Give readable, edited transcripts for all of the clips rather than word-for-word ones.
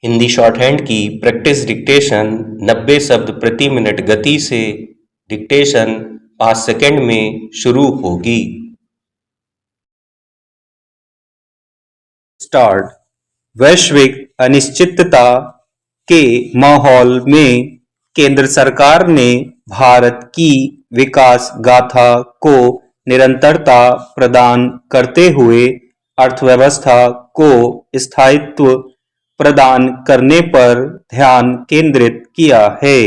Hindi short hand की practice dictation 90 शब्द प्रति मिनट गति से डिक्टेशन 5 सेकंड में शुरू होगी। स्टार्ट। वैश्विक अनिश्चितता के माहौल में केंद्र सरकार ने भारत की विकास गाथा को निरंतरता प्रदान करते हुए अर्थव्यवस्था को स्थायित्व प्रदान करने पर ध्यान केंद्रित किया है।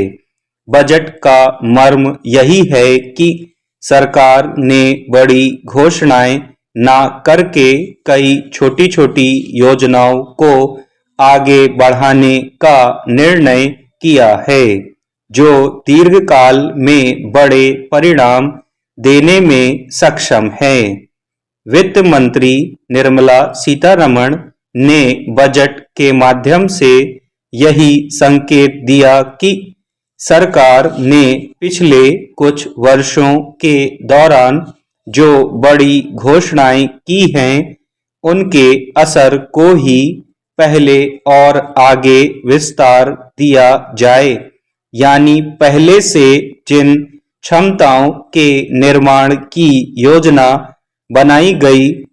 बजट का मर्म यही है कि सरकार ने बड़ी घोषणाएं न करके कई छोटी छोटी योजनाओं को आगे बढ़ाने का निर्णय किया है, जो दीर्घकाल में बड़े परिणाम देने में सक्षम है। वित्त मंत्री निर्मला सीतारमण ने बजट के माध्यम से यही संकेत दिया कि सरकार ने पिछले कुछ वर्षों के दौरान जो बड़ी घोषणाएं की हैं, उनके असर को ही पहले और आगे विस्तार दिया जाए, यानी पहले से जिन क्षमताओं के निर्माण की योजना बनाई गई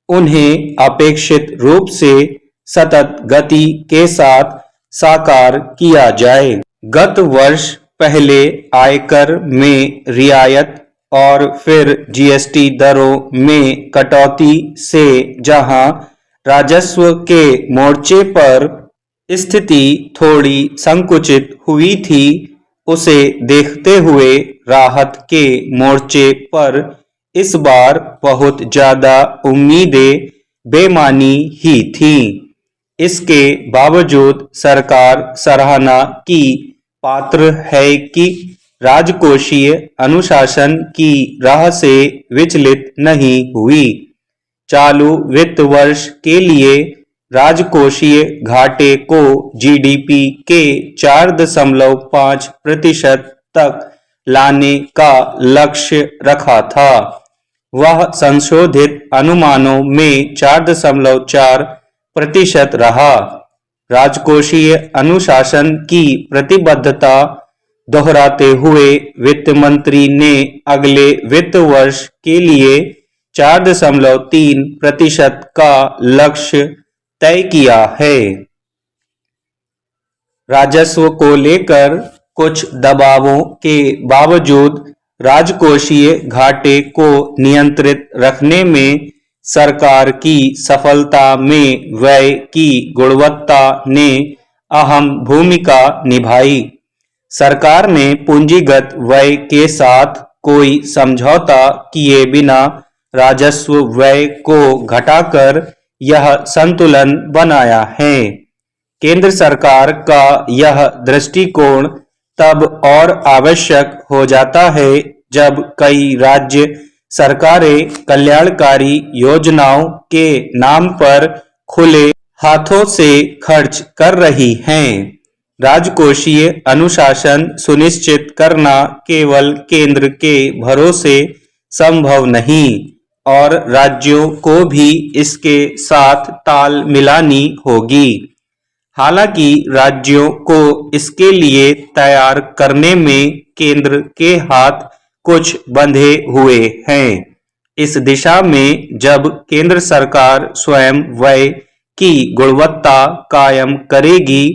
उन्हें अपेक्षित रूप से सतत गति के साथ साकार किया जाए। गत वर्ष पहले आयकर में रियायत और फिर जीएसटी दरों में कटौती से जहां राजस्व के मोर्चे पर स्थिति थोड़ी संकुचित हुई थी, उसे देखते हुए राहत के मोर्चे पर इस बार बहुत ज्यादा उम्मीदें बेमानी ही थीं। इसके बावजूद सरकार सराहना की पात्र है कि राजकोषीय अनुशासन की राह से विचलित नहीं हुई। चालू वित्त वर्ष के लिए राजकोषीय घाटे को जीडीपी के 4.5% तक लाने का लक्ष्य रखा था। वह संशोधित अनुमानों में 4.4% रहा। राजकोषीय अनुशासन की प्रतिबद्धता दोहराते हुए वित्त मंत्री ने अगले वित्त वर्ष के लिए 4.3% का लक्ष्य तय किया है। राजस्व को लेकर कुछ दबावों के बावजूद राजकोषीय घाटे को नियंत्रित रखने में सरकार की सफलता में व्यय की गुणवत्ता ने अहम भूमिका निभाई। सरकार ने पूंजीगत व्यय के साथ कोई समझौता किए बिना राजस्व व्यय को घटाकर यह संतुलन बनाया है। केंद्र सरकार का यह दृष्टिकोण तब और आवश्यक हो जाता है जब कई राज्य सरकारें कल्याणकारी योजनाओं के नाम पर खुले हाथों से खर्च कर रही हैं। राजकोषीय अनुशासन सुनिश्चित करना केवल केंद्र के भरोसे संभव नहीं और राज्यों को भी इसके साथ ताल मिलानी होगी। हालांकि राज्यों को इसके लिए तैयार करने में केंद्र के हाथ कुछ बंधे हुए हैं। इस दिशा में जब केंद्र सरकार स्वयं व्यय की गुणवत्ता कायम करेगी,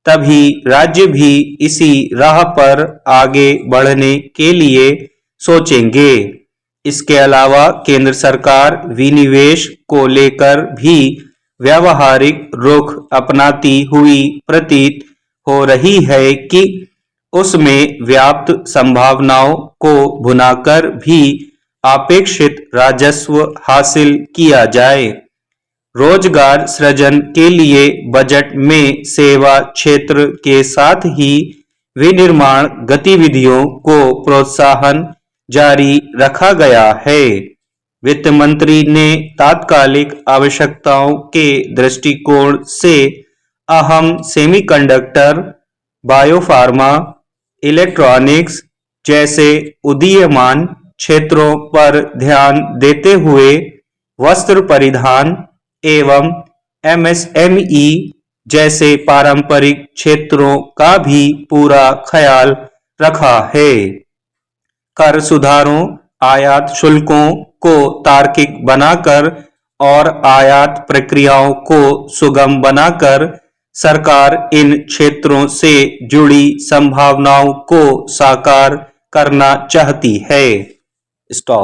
तभी राज्य भी इसी राह पर आगे बढ़ने के लिए सोचेंगे। इसके अलावा केंद्र सरकार विनिवेश को लेकर भी व्यावहारिक रुख अपनाती हुई प्रतीत हो रही है कि उसमें व्याप्त संभावनाओं को भुनाकर भी अपेक्षित राजस्व हासिल किया जाए। रोजगार सृजन के लिए बजट में सेवा क्षेत्र के साथ ही विनिर्माण गतिविधियों को प्रोत्साहन जारी रखा गया है। वित्त मंत्री ने तात्कालिक आवश्यकताओं के दृष्टिकोण से अहम सेमीकंडक्टर, बायोफार्मा, इलेक्ट्रॉनिक्स जैसे उदीयमान क्षेत्रों पर ध्यान देते हुए वस्त्र परिधान एवं एमएसएमई जैसे पारंपरिक क्षेत्रों का भी पूरा ख्याल रखा है। कर सुधारों, आयात शुल्कों को तार्किक बनाकर और आयात प्रक्रियाओं को सुगम बनाकर सरकार इन क्षेत्रों से जुड़ी संभावनाओं को साकार करना चाहती है। स्टॉप।